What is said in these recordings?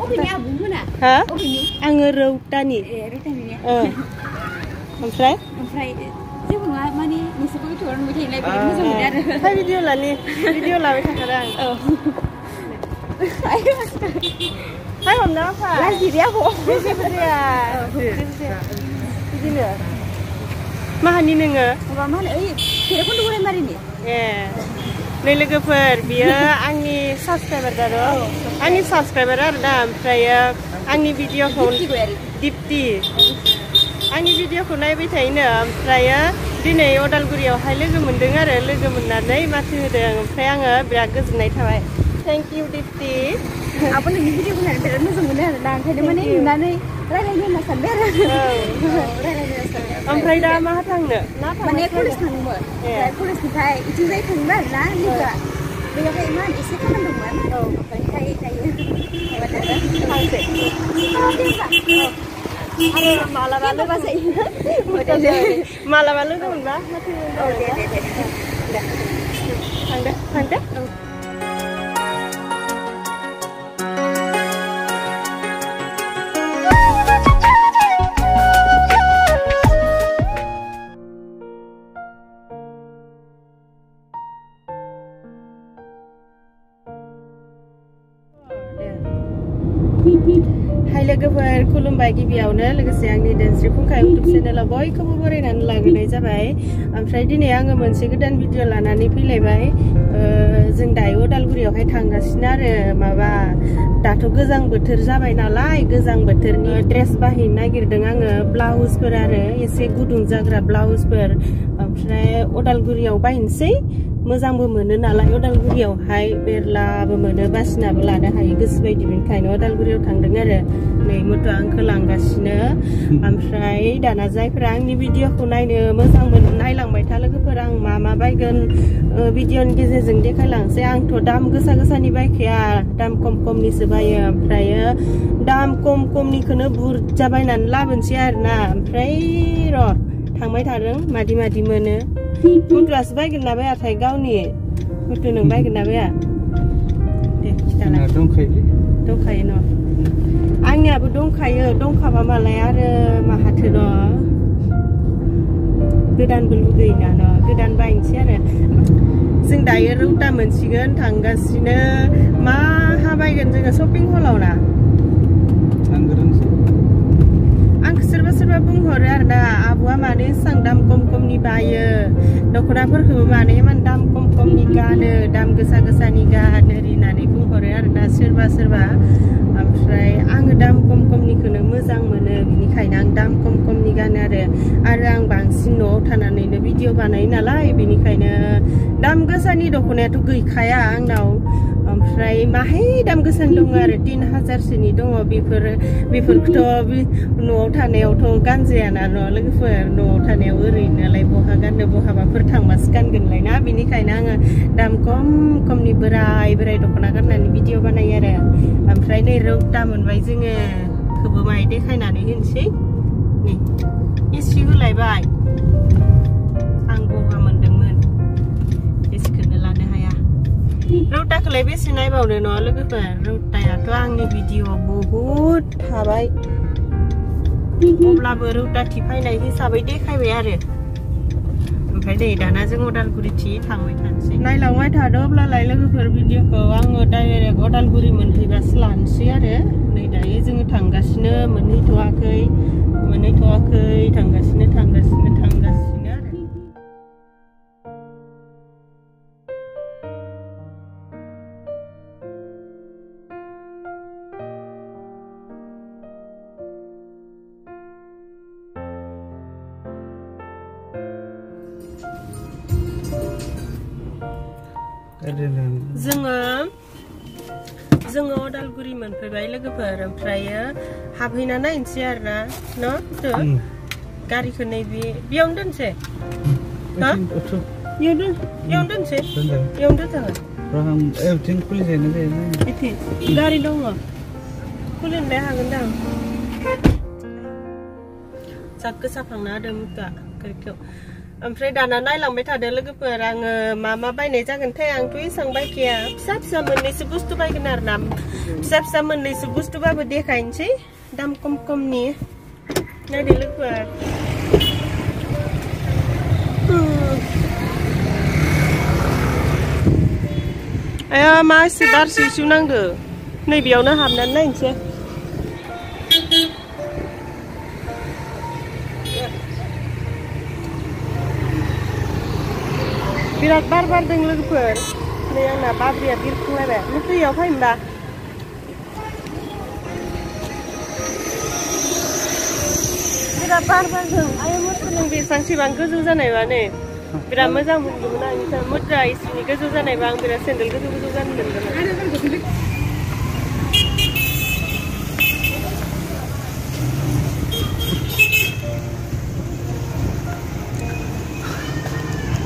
Ha? आङो रौतानि ओमफ्राय जेबो नङा माने नोंसोरखौ भिडिअ नुबाय थायोलाय बिराद मोजां मोनो आरो फाय भिडिअ लाबाय थाथारो आं फाय हमना फा लाजिरिया हो जेबो जाया बिदिनो माहानि नोङो माबा मा होनो ओइ खेराखौनो गरायमारिनि नै लोगोफोर बियो आंनि साबस्क्राइबार दारो आंनि साबस्क्राइबार आरो दा ओमफ्रायो आंनि भिडिअखौ दिप्ति आंनि भिडिअखौ नायबाय थायोनो ओमफ्रायो दिनै अदालगुरियावहाय लोगो मोनदों आरो लोगो मोननानै माथो होदों ओमफ्राय आङो बिराद गोजोननाय थाबाय थेंक इउ दिप्ति आबो नोंनि भिडिअखौ नायनानै बिराद मोजां मोनो आरो दा ओंखायनो माने नुनानै रायलायनो होनना सानबाय आरो रायलायनो सानबाय ओमफ्राय दा मा थांनो ना माने कलेज थांदोंमोन ओमफ्राय कलेजनिफ्राय इथिंजाय थांबाय आरो ना लोगोआ बेयावहाय मान एसे खामानि दंमोन ओमफ्राय दायो थांसै आरो मालाबा लोगो मालाबा लोगो मोनबा थांदो हाय लोगोफोर खुलुमबाय गिबियावनो लोगोसे आंनि देनस्रि फुंखा इउटुब चेनेलाव बयखौबो बरायनानै लाग्रोनाय जाबाय ओमफ्राय दिनै आङो मोनसे गोदान भिडिअ लानानै फैलायबाय जों दायो अदालगुरियावहाय थांगासिनो आरो माबा दाथ' गोजां बोथोर जाबाय नालाय गोजां बोथोरनि ड्रेस बायहैनो नागिरदों आङो ब्लाउजफोर आरो एसे गुदुं जाग्रा ब्लाउजफोर ओमफ्राय अदालगुरियाव बायनोसै मोजांबो मोनो नालाय अदालगुरियावहाय मेरलाबो मोनो बासिनाबो लानो हायो गोसो बायदि बेनिखायनो अदालगुरियाव थांदों आरो नै मथ'आ आंखौ लांगासिनो ओमफ्राय दाना जायफोरा आंनि भिडिअखौ नायनो मोजां मोनो नायलांबाय था लोगोफोर आं मा बायगोन भिडिअनि गेजेरजों देखायलांसै आंथ' दाम गोसा गोसानि बायखाया दाम खम खमनिसो बायो ओमफ्रायो दाम खम खमनिखौनो बुरजा बायनानै लाबोनोसै आरोना ओमफ्राय र' थांबाय थादों मादि मोनो मुथुआसो बायगोन ना बायाथाय गावनि मुथु नों बायगोन ना बाया दे खिथाला दंखायो न' आंनियाबो दंखायो दंखाबा मालाय आरो माहाथो न' गोदानबो लुगैयोना न' गोदान बायनोसै आरो जों दायो रौता मोनसिगोन थांगासिनो मा बायगोन जोङो शपिं हलाव ना आंखौ सोरबा बुंहरो आरो ना आब'आ माने एसां दाम खम खमनि बायो दख'नाफोरखौबो माने इमान दाम खम खमनि गानो दाम गोसा गोसानि गानो ओरै होननानै बुंहरो आरो ना सोरबा ओमफ्राय आङो दाम खम खमनिखौनो मोजां मोनो बेनिखायनो आं दाम खम खमनि गानो आरो आं बांसिन न'आव थानानैनो भिडिअ बानायो नालाय बेनिखायनो दाम गोसानि दख'नायाथ' गैखाया आंनाव ओमफ्राय माहाय दाम गोसानि दङ आरो 3000सोनि दङ बेफोरखौथ' न'आव थानायावथ' गानजायाना न' लोगोफोर न'आव थानायाव ओरैनोलाय बहा गाननो बहाबाफोर थांबासो गानगोनलाय ना बेनिखायनो आङो दाम खम खमनि बोराय दख'ना गाननानै भिडिअ बानायो आरो ओमफ्राय नै रौता मोनबाय जोङो खौबो माय देखायनानै होनोसै नै एसि होलायबाय आं गगा मोनदोंमोन एसिखौनो लानो हाया रौताखौलाय बेसे नायबावनो न' लोगोफोर रौतायाथ' आंनि भिडिअ बहुद थाबाय अब्लाबो रौताथि फैनाय हिसाबै देखायबाय आरो ओमफ्राय नै दाना जों अदालगुरिथि थांबाय थानोसै नायलांबाय थादो अब्लालाय लोगोफोर भिडिअखौ आङो डाइरेक्ट अदालगुरि मोनहैबासो लानोसै आरो नै दायो जोङो थांगासिनो मोनहैथ'वाखै थांगासिनो आरो जोङो अदालगुरि मोनफैबाय लोगोफोर ओमफ्रायो हाबहैना नायनोसै आरोना न' गारिखौ नैबे बेयावनो दोनसै बेयावनो दोनसै बेयावनो दोनजागोन गारि दङ खुलिनोलाय हागोन दां जा गोसा फांना होदों मुथुआ गारिखौ ओमफ्राय दाना नायलांबाय थादो लोगोफोर आङो मा बायनाय जागोनथाय आंथ' एसां बायखाया फिसा मोननैसो बुस्थु बायगोन आरो ना फिसा फिसा मोननैसो बुस्थुबाबो देखायनोसै दाम खम खमनि नायदो लोगोफोर आया मा एसे बार सिउ नांदो नैबेयावनो हाबनानै नायनोसै बिराद बार बारदों लोगोफोर नै आंना बाब्रिया बिरखुलायबाय नों दैयाव फैनोबा बिराद बार बारदों आया मोसादों बेसेबांसेबां गोजौ जानायबा नै बिराद मोजां मोनदोंमोन आं इसा मुद्रा इसिनि गोजौ जानायबा आं बिराद सेन्देल गोजौ गोजौ जानो मोनदोंमोन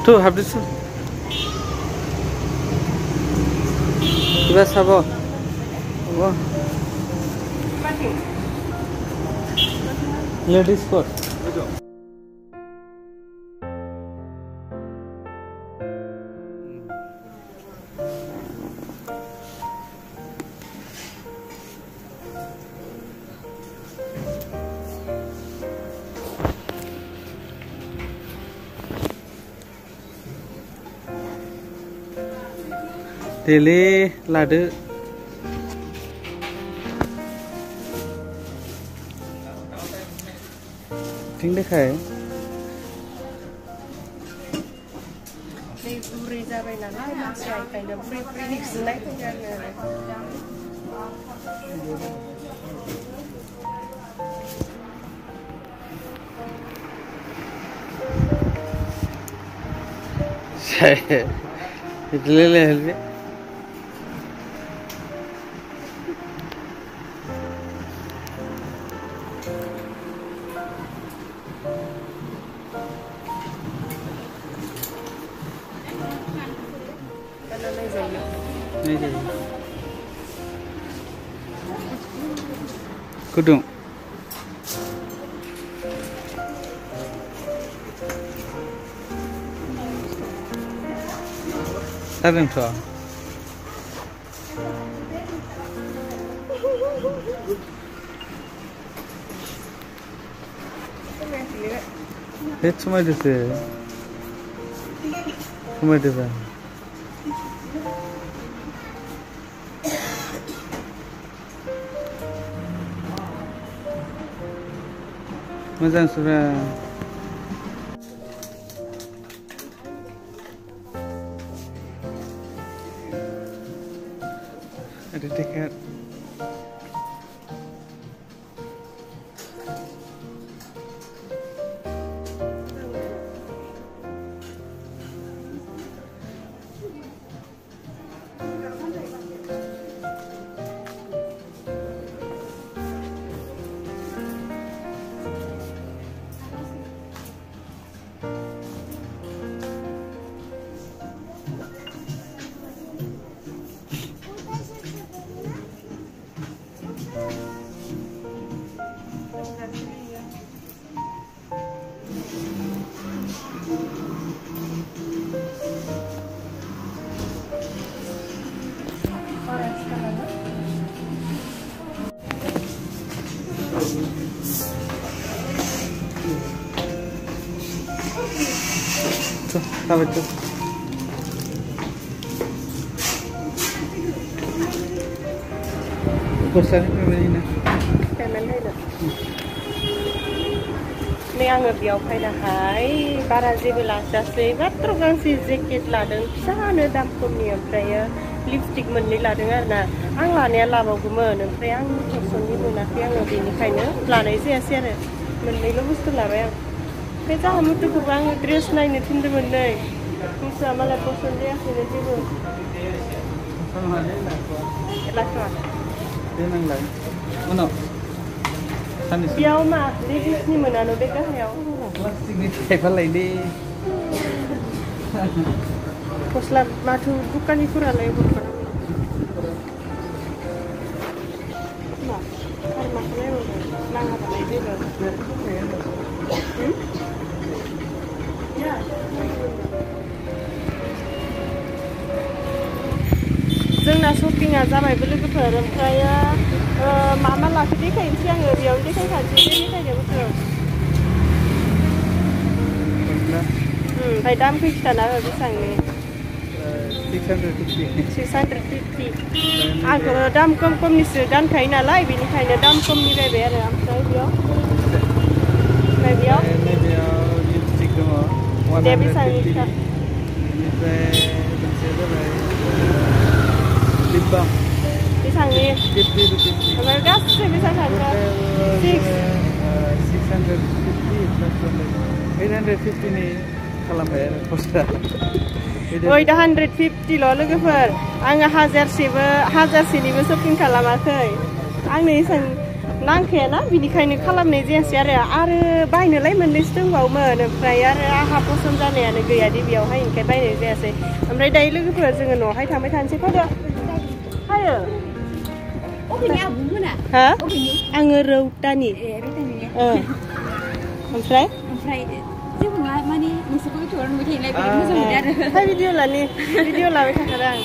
tuh habis kita sabo wah ladies coat Dele lade ting dekai नै बुरै जाबाय नालाय मानसिया ओंखायनो फ्रि फ्रि सुनाय फैयो आरो Dele helbe Kudung Tarin to Hết semua itu sih Semua itu kan Mazan sudah ada tiket Apa itu? Pesan ini. Ini आङो बेयाव फैनाहाय बारा जेबो लाजासै मात्र गांसे जेकेट लादों फिसानो दाम खमनि ओमफ्रायो लिपस्टिक मोननै लादों आरोना आं लानाया लाबावगौमोन ओमफ्राय आं पसन्दनि मोनाखै आङो बेनिखायनो लानाय जायासै आरो मोननैल' बुस्थु लाबाय आं ओमफ्राय जाहा मुथुखौबो आङो ड्रेस नायनो थिनदोंमोन नै मिथिया मालाय पसन्द जायाखैनो जेबो लाथ'वा बेयाव मा लेडिसनि मोनानो बे गाहायाव प्लास्टिकनि थाइफालाय दे गस्ला माथो दखानिफोरालाय हरफाना मा आरो माखौ नायबावगोन नाङाबालाय जेबो जोंना शपिंआ जाबायबो लोगोफोर ओमफ्राय मा मा लाखो देखायनोसै आङो बेयावनो देखायखानोसै देखायनायफोरखौ ओमफ्राय दामखौ खिथाना हो बेसेबांनि 650 आंथ' दाम खम खमनिसो गानखायो नालाय बेनिखायनो दाम खमनि बायबाय आरो ओमफ्राय बेयाव लिपस्टिक दङ दे बेसेबांनि खिथा बेनिफ्राय मोनसेया जाबाय लिप बाम बेसेबांनि 50 रुपिस ओमफ्राय गासै बेसेबां थांखो 850 नि खालामबाय आरो खस्टा 850 ल' लोगोफोर आङो हाजारसेनिबो शपिं खालामाखै आंनो एसेबां नांखायाना बिनिखायनो खालामनाय जायासै आरो बायनोलाय मोननैसो दंबावोमोन ओमफ्राय आरो आंहा पसन्द जानायानो गैयादि बेयावहाय ओंखाय बायनाय जायासै ओमफ्राय दायो लोगोफोर जोङो न'आवहाय थांबाय थानोसै फैदो हायो हा आङो रौतानि ओमफ्राय माने नोंसोरखौ इउटुबाव नुबाय थायोलाय बिराद मोजां मोनो आरो हाय भिडिअ लाबाय थाखादों आं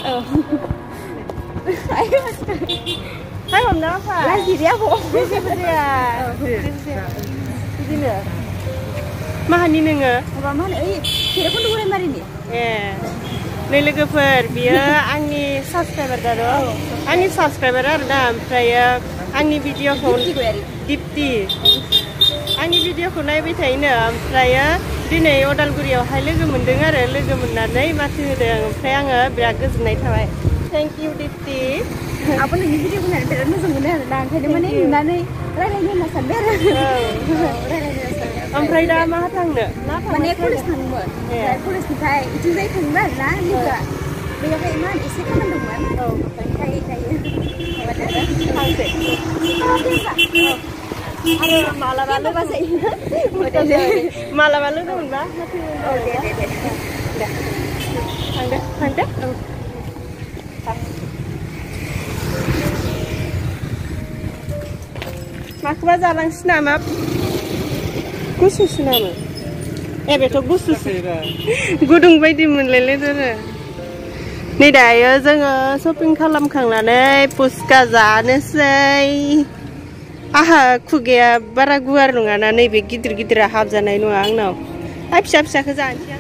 हाय हमना फा लाजिरि आब' जेबो जाया बिदिनो माहानि नोङो माबा मा होनो ओइ भैरबकुन्द गरायमारिनि ए नै लोगोफोर बियो आंनि साबसक्राइबार आरो ना ओमफ्राय आंनि भिडिअखौ दिप्ति आंनि भिडिअखौ नायबाय थायोनो ओमफ्राय दिनै अदालगुरियावहाय लोगो मोनदों आरो लोगो मोननानै माथो होदों ओमफ्राय आङो बिराद गोजोननाय थाबाय थेंक इउ दिप्ति आब' नोंनि भिडिअखौ नायनो बिराद मोजां मोनो आरो ना ओंखायनो माने नुनानै रायलायनो होनना सानबाय आरो रायलायनो सानबाय ओमफ्राय दा मा थांनो माने कलेज थांदोंमोन कलेजनिफ्राय इथिंजाय थांबाय आरो ना लोगोआ बेयावहाय मा एसे खामानि दंमोन ओमफ्राय दायो थांसै आरो मालाबा लोगो मोनबा थांदो माखौबा जालांसै नामा गुसुसो नामा ए बेथ' गुसुसो गुदुं बायदि मोनलायलायदों आरो नै दायो जोङो शपिं खालामखांनानै पुस्का जानोसै आहा खुगाया बारा गुवार नङाना नैबे गिदिर गिदिरा हाबजानाय नङा आंनाव आइ फिसा फिसाखौ जानोसै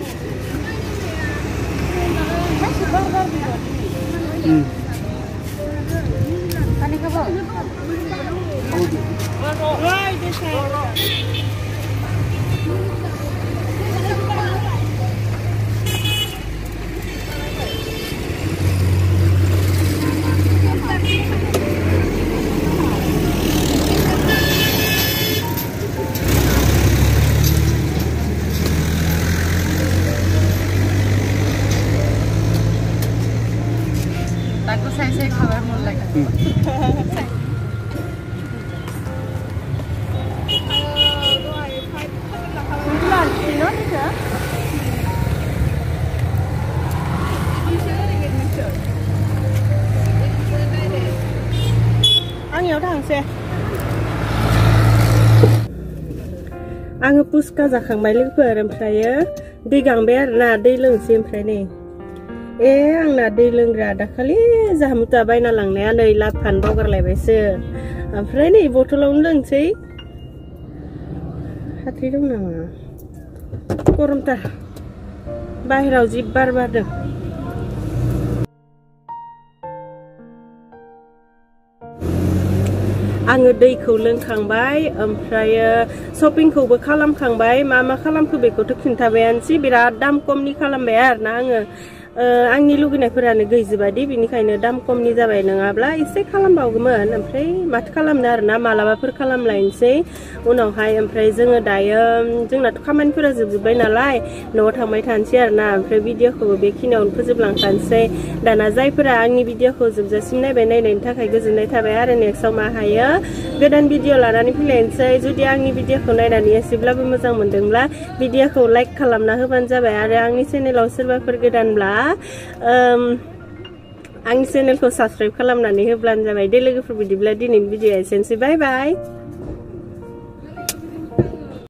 Aku saya kabar mulai. आंनियाव थांसै आङो पुस्का जाखांबाय लोगोफोर ओमफ्रायो दै गांबाय आरोना दै लोंसै ओमफ्राय नै आंना दै लोंग्रा दाखालि जामुता बायना लांनाया नै लाफानो बावगारलायबायसो ओमफ्राय नै बथलावनो लोंसै हाथै दं नामा गरमथार बाहेराव जि बार बारदों आङो दैखौ लोंखांबाय ओमफ्रायो शपिंखौबो खालामखांबाय मा खालामखो बेखौथ' खिन्थाबायानोसै बिराद दाम खमनि खालामबाय आरोना आङो आंनि लुगैनायफोरानो गैजोबादि बिनिखायनो दाम खमनि जाबाय नङाब्ला एसे खालामबावगौमोन ओमफ्राय माथो खालामनो आरोना मालाबाफोर खालामलायनोसै उनावहाय ओमफ्राय जोङो दायो जोंनाथ' खामानिफोरा जोबजोब्बाय नालाय न'आव थांबाय थानोसै आरोना ओमफ्राय भिडिअखौबो बेखिनियावनो फोजोबलांखानोसै दाना जायफोरा आंनि भिडिअखौ जोबजासिम नायनायनि थाखाय गोजोननाय थाबाय आरो नेक्स्टआव मा हायो गोदान भिडिअ लानानै फैलायनोसै जुदि आंनि भिडिअखौ नायनानै एसेब्लाबो मोजां मोनदोंब्ला भिडिअखौ लाइक खालामना होबानो जाबाय आरो आंनि चेनेलाव सोरबाफोर गोदानब्ला आंनि चेनेलखौ साबस्क्राइब खालामनानै होब्लानो जाबाय दे लोगोफोर बिदिब्ला दिनैनि भिडिअआ एसेनोसै बाय बाय